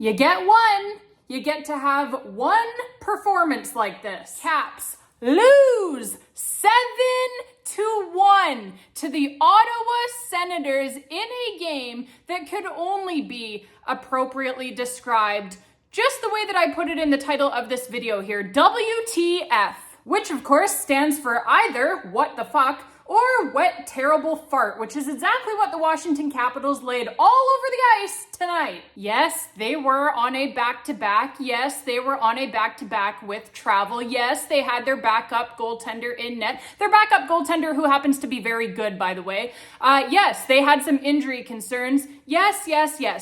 You get one. You get to have one performance like this. Caps lose 7-1 to the Ottawa Senators in a game that could only be appropriately described just the way that I put it in the title of this video here, WTF, which of course stands for either what the fuck or wet terrible fart, which is exactly what the Washington Capitals laid all over the ice tonight. Yes, they were on a back-to-back. Yes, they were on a back-to-back with travel. Yes, they had their backup goaltender in net. Their backup goaltender, who happens to be very good, by the way. Yes, they had some injury concerns. Yes,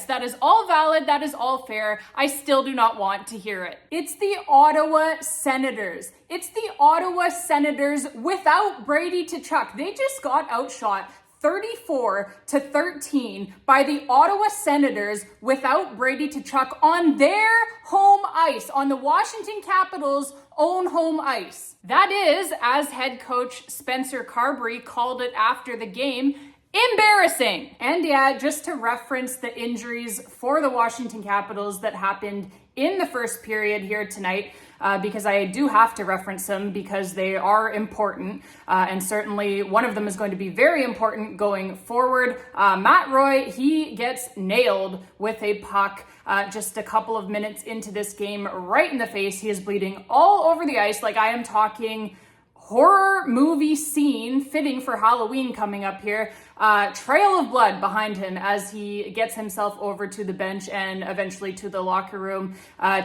that is all valid. That is all fair. I still do not want to hear it. It's the Ottawa Senators. It's the Ottawa Senators without Brady Tkachuk. They just got outshot 34-13 by the Ottawa Senators without Brady Tkachuk on their home ice, on the Washington Capitals' own home ice. That is, as head coach Spencer Carbery called it after the game, embarrassing. And yeah, just to reference the injuries for the Washington Capitals that happened in the first period here tonight, because I do have to reference them because they are important, and certainly one of them is going to be very important going forward. Matt Roy, he gets nailed with a puck just a couple of minutes into this game, right in the face. He is bleeding all over the ice, like I am talking horror movie scene fitting for Halloween coming up here. Trail of blood behind him as he gets himself over to the bench and eventually to the locker room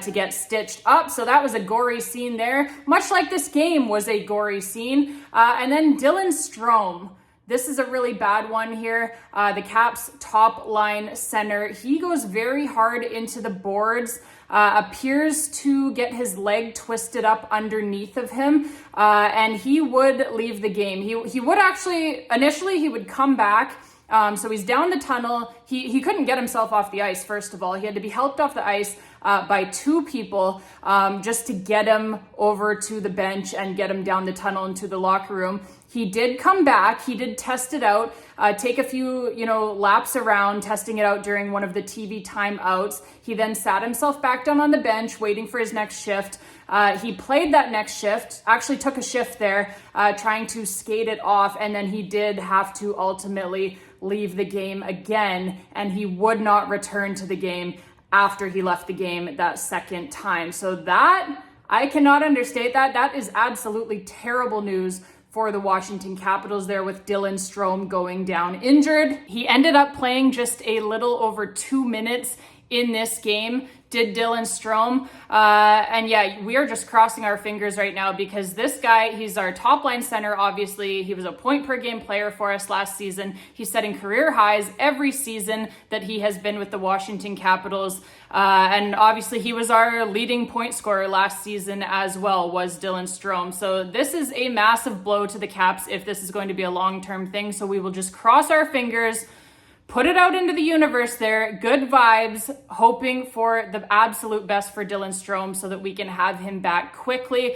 to get stitched up. So that was a gory scene there, much like this game was a gory scene. And then Dylan Strome. This is a really bad one here. The Caps top line center. He goes very hard into the boards. Appears to get his leg twisted up underneath of him, and he would leave the game. He would actually, initially he would come back, so he's down the tunnel. He couldn't get himself off the ice, first of all. He had to be helped off the ice by two people just to get him over to the bench and get him down the tunnel into the locker room. He did come back. He did test it out, take a few, laps around, testing it out during one of the TV timeouts. He then sat himself back down on the bench, waiting for his next shift. He played that next shift, actually took a shift there, trying to skate it off, and then he did have to ultimately leave the game again, and he would not return to the game after he left the game that second time. So that, I cannot understate that. That is absolutely terrible news for the Washington Capitals there, with Dylan Strome going down injured. He ended up playing just a little over 2 minutes in this game, did Dylan Strome. And yeah, we are just crossing our fingers right now because this guy, he's our top line center, obviously. He was a point per game player for us last season. He's setting career highs every season that he has been with the Washington Capitals. And obviously he was our leading point scorer last season as well, was Dylan Strome. So this is a massive blow to the Caps if this is going to be a long-term thing. So we will just cross our fingers, put it out into the universe there, good vibes, hoping for the absolute best for Dylan Strome so that we can have him back quickly.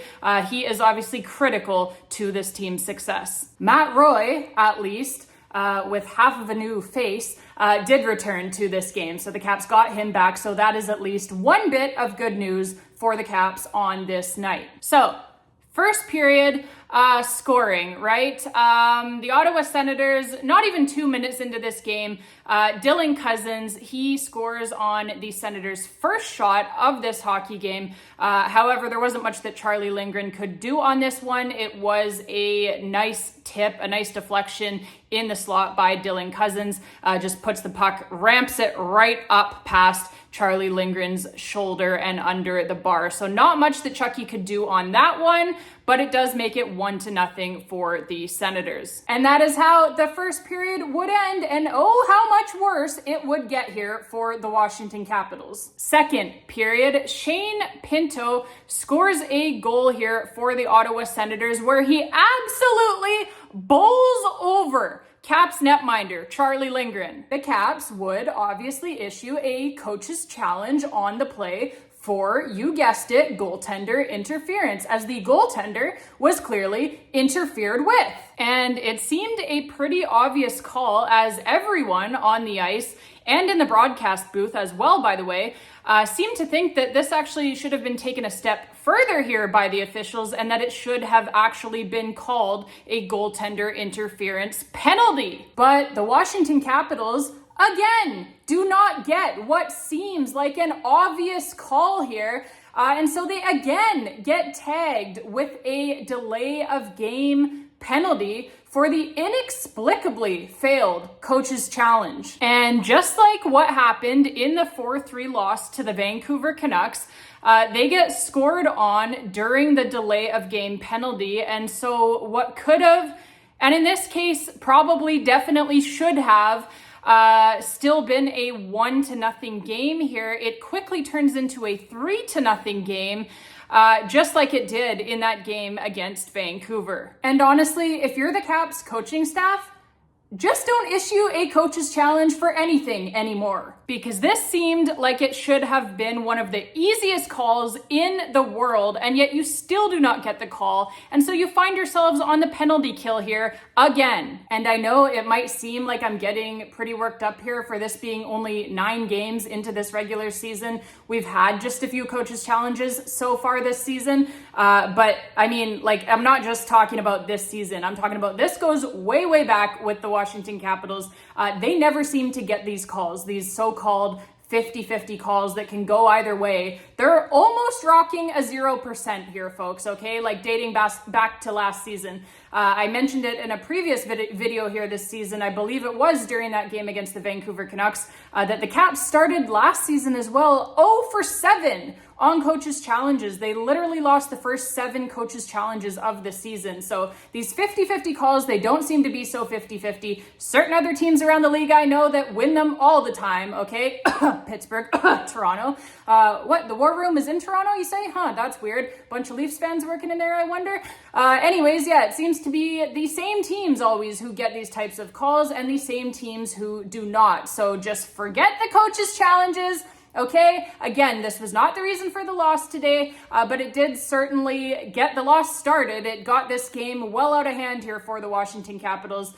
He is obviously critical to this team's success. Matt Roy, at least, with half of a new face, did return to this game. So the Caps got him back. So that is at least one bit of good news for the Caps on this night. So first period, scoring, right? The Ottawa Senators, not even 2 minutes into this game, Dylan Cousins, he scores on the Senators' first shot of this hockey game. However, there wasn't much that Charlie Lindgren could do on this one. It was a nice tip, a nice deflection in the slot by Dylan Cousins. Just puts the puck, ramps it right up past Charlie Lindgren's shoulder and under the bar. So not much that Chucky could do on that one, but it does make it 1-0 for the Senators. And that is how the first period would end, and oh, how much worse it would get here for the Washington Capitals. Second period, Shane Pinto scores a goal here for the Ottawa Senators where he absolutely bowls over Caps netminder Charlie Lindgren. The Caps would obviously issue a coach's challenge on the play for, you guessed it, goaltender interference, as the goaltender was clearly interfered with. And it seemed a pretty obvious call, as everyone on the ice and in the broadcast booth as well, by the way, seemed to think that this actually should have been taken a step further here by the officials and that it should have actually been called a goaltender interference penalty. But the Washington Capitals, again, do not get what seems like an obvious call here. And so they again get tagged with a delay of game penalty for the inexplicably failed coach's challenge. And just like what happened in the 4-3 loss to the Vancouver Canucks, they get scored on during the delay of game penalty. And so what could have, and in this case, probably definitely should have, still been a 1-0 game here, it quickly turns into a 3-0 game, just like it did in that game against Vancouver. And honestly, if you're the Caps coaching staff, just don't issue a coach's challenge for anything anymore, because this seemed like it should have been one of the easiest calls in the world, and yet you still do not get the call, and so you find yourselves on the penalty kill here again. And I know it might seem like I'm getting pretty worked up here for this being only 9 games into this regular season. We've had just a few coaches' challenges so far this season, but I mean, like, I'm not just talking about this season. I'm talking about this goes way, way back with the Washington Capitals. They never seem to get these calls, these so-called 50-50 calls that can go either way. They're almost rocking a 0% here, folks, okay? Like dating back to last season. I mentioned it in a previous video here this season. I believe it was during that game against the Vancouver Canucks that the Caps started last season as well 0-for-7 on coaches' challenges. They literally lost the first 7 coaches' challenges of the season. So these 50-50 calls, they don't seem to be so 50-50. Certain other teams around the league I know that win them all the time, okay? Pittsburgh, Toronto. What, the War Room is in Toronto, you say? Huh, that's weird. Bunch of Leafs fans working in there, I wonder. Anyways, yeah, it seems to be the same teams always who get these types of calls and the same teams who do not. So just forget the coaches' challenges. Okay, again, this was not the reason for the loss today, but it did certainly get the loss started. It got this game well out of hand here for the Washington Capitals,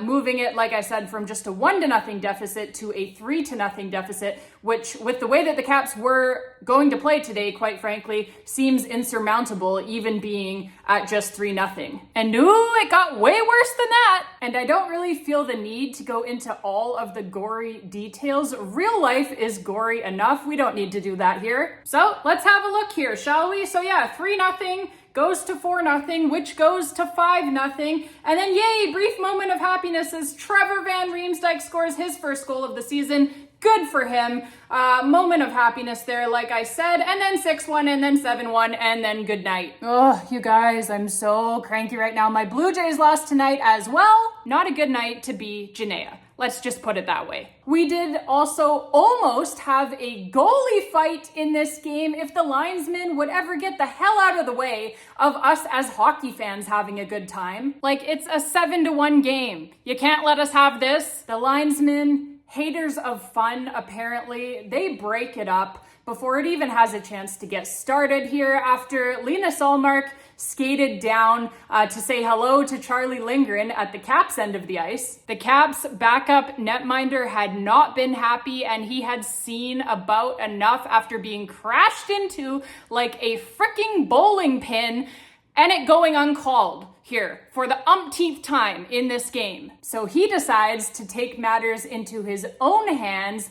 moving it, like I said, from just a 1-0 deficit to a 3-0 deficit, which, with the way that the Caps were going to play today, quite frankly, seems insurmountable, even being at just 3-0. And it got way worse than that. And I don't really feel the need to go into all of the gory details. Real life is gory enough. We don't need to do that here. So let's have a look here, shall we? So yeah, 3-0 goes to 4-0, which goes to 5-0. And then yay, brief moment of happiness as Trevor van Riemsdyk scores his first goal of the season. Good for him. Moment of happiness there, like I said. And then 6-1, and then 7-1, and then good night. Oh, you guys, I'm so cranky right now. My Blue Jays lost tonight as well. Not a good night to be Janaea. Let's just put it that way. We did also almost have a goalie fight in this game if the linesman would ever get the hell out of the way of us as hockey fans having a good time. Like, it's a 7-1 game. You can't let us have this. The linesmen, haters of fun, apparently, they break it up before it even has a chance to get started here after Lena Solmark skated down to say hello to Charlie Lindgren at the Caps end of the ice. The Caps backup netminder had not been happy, and he had seen about enough after being crashed into like a freaking bowling pin and it going uncalled here for the umpteenth time in this game. So he decides to take matters into his own hands,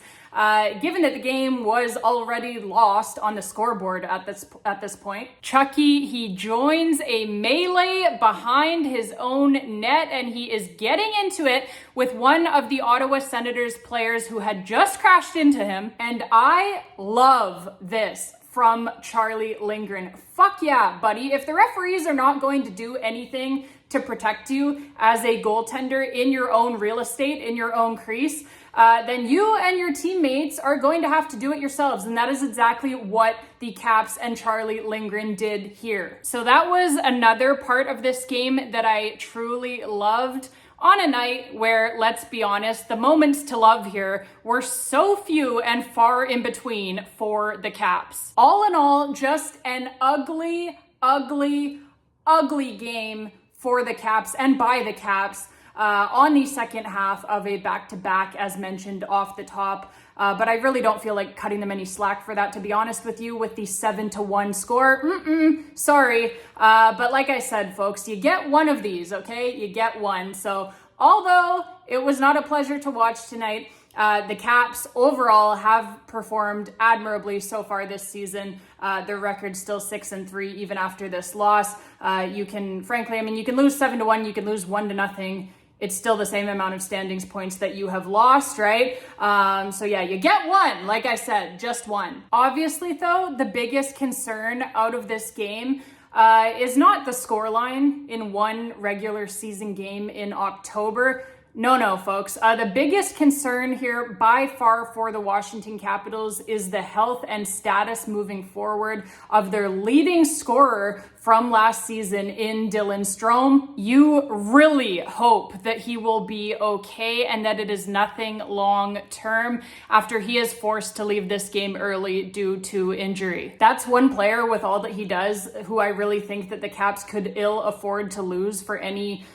given that the game was already lost on the scoreboard at this point. Chucky, he joins a melee behind his own net, and he is getting into it with one of the Ottawa Senators players who had just crashed into him. And I love this from Charlie Lindgren. Fuck yeah, buddy. If the referees are not going to do anything to protect you as a goaltender in your own real estate, in your own crease, then you and your teammates are going to have to do it yourselves. And that is exactly what the Caps and Charlie Lindgren did here. So that was another part of this game that I truly loved. on a night where, let's be honest, the moments to love here were so few and far in between for the Caps. All in all, just an ugly game for the Caps and by the Caps on the second half of a back-to-back, as mentioned off the top. But I really don't feel like cutting them any slack for that, to be honest with you, with the 7-1 score. Sorry. But like I said, folks, you get one of these, okay? You get one. So although it was not a pleasure to watch tonight, the Caps overall have performed admirably so far this season. Their record's still 6-3 even after this loss. You can lose 7-1, you can lose 1-0. It's still the same amount of standings points that you have lost, right? So yeah, you get one, like I said, just one. Obviously though, the biggest concern out of this game is not the scoreline in one regular season game in October. No, folks. The biggest concern here by far for the Washington Capitals is the health and status moving forward of their leading scorer from last season in Dylan Strome. You really hope that he will be okay and that it is nothing long term after he is forced to leave this game early due to injury. That's one player with all that he does who I really think that the Caps could ill afford to lose for any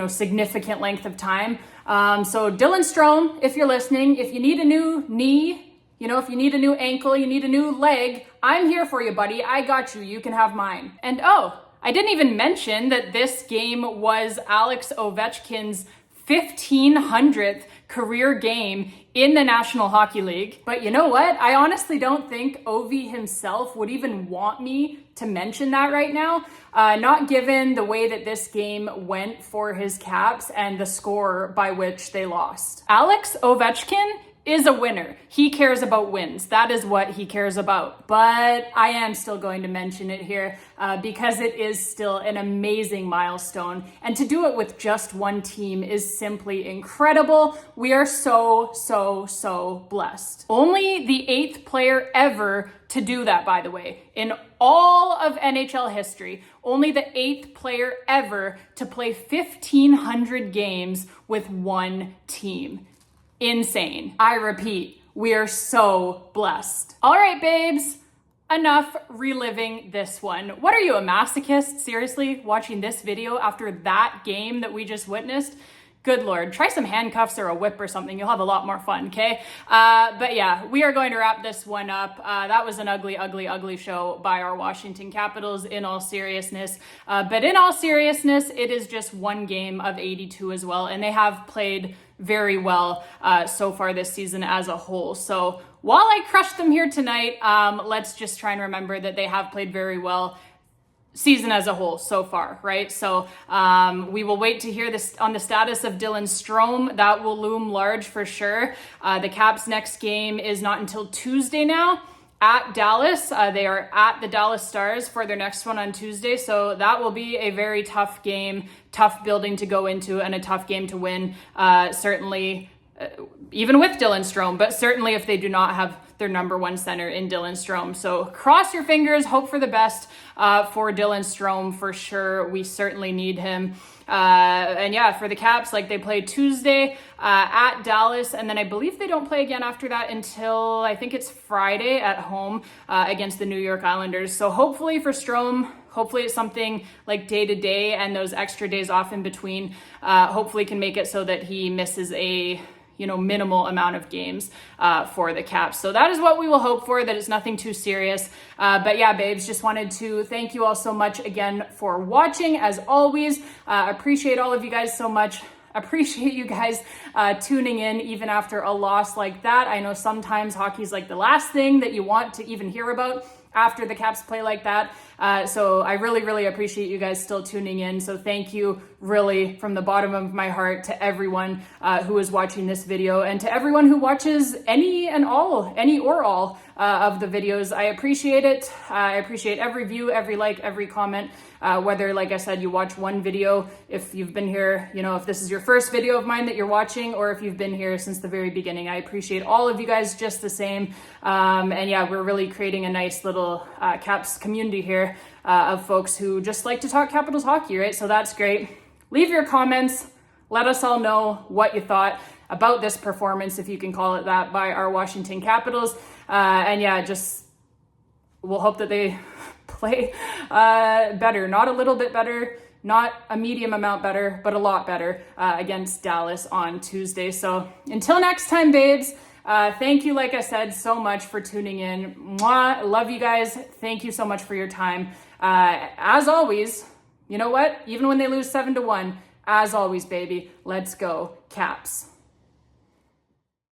significant length of time. So Dylan Strome, if you're listening, if you need a new knee, if you need a new ankle, you need a new leg, I'm here for you, buddy. I got you. You can have mine. And I didn't even mention that this game was Alex Ovechkin's 1,500th career game in the National Hockey League. But you know what? I honestly don't think Ovi himself would even want me to mention that right now, not given the way that this game went for his Caps and the score by which they lost. Alex Ovechkin is a winner. He cares about wins. That is what he cares about. But I am still going to mention it here because it is still an amazing milestone. And to do it with just one team is simply incredible. We are so blessed. Only the 8th player ever to do that, by the way. In all of NHL history, only the 8th player ever to play 1,500 games with one team. Insane. I repeat, we are so blessed. All right, babes, enough reliving this one. What are you, a masochist? Seriously, watching this video after that game that we just witnessed? Good Lord, try some handcuffs or a whip or something. You'll have a lot more fun, okay? But yeah, we are going to wrap this one up. That was an ugly show by our Washington Capitals in all seriousness. But in all seriousness, it is just one game of 82 as well. And they have played very well so far this season as a whole. So while I crushed them here tonight, let's just try and remember that they have played very well season as a whole so far, right? So we will wait to hear this on the status of Dylan Strome. That will loom large for sure. The Caps' next game is not until Tuesday now at Dallas. They are at the Dallas Stars for their next one on Tuesday. So that will be a very tough game, tough building to go into, and a tough game to win. Certainly, even with Dylan Strome, but certainly if they do not have their number one center in Dylan Strome. So cross your fingers, hope for the best for Dylan Strome for sure. We certainly need him. And yeah, for the Caps, like they play Tuesday at Dallas, and then I believe they don't play again after that until I think it's Friday at home against the New York Islanders. So hopefully for Strome, hopefully it's something like day to day and those extra days off in between, hopefully can make it so that he misses a minimal amount of games for the Caps. So that is what we will hope for, that it's nothing too serious. But yeah, babes, just wanted to thank you all so much again for watching. As always, appreciate all of you guys so much. Appreciate you guys tuning in even after a loss like that. I know sometimes hockey's like the last thing that you want to even hear about after the Caps play like that. So I really appreciate you guys still tuning in. So thank you really from the bottom of my heart to everyone who is watching this video, and to everyone who watches any or all of the videos. I appreciate it. I appreciate every view, every like, every comment, whether, like I said, you watch one video, if you've been here, if this is your first video of mine that you're watching, or if you've been here since the very beginning. I appreciate all of you guys just the same. And yeah, we're really creating a nice little Caps community here of folks who just like to talk Capitals hockey, right? So that's great. Leave your comments, let us all know what you thought about this performance, if you can call it that, by our Washington Capitals. And yeah, just we'll hope that they play better, not a little bit better, not a medium amount better, but a lot better against Dallas on Tuesday. So until next time, babes, thank you, like I said, so much for tuning in. Mwah. Love you guys. Thank you so much for your time. As always, you know what? Even when they lose 7-1, as always, baby, let's go Caps.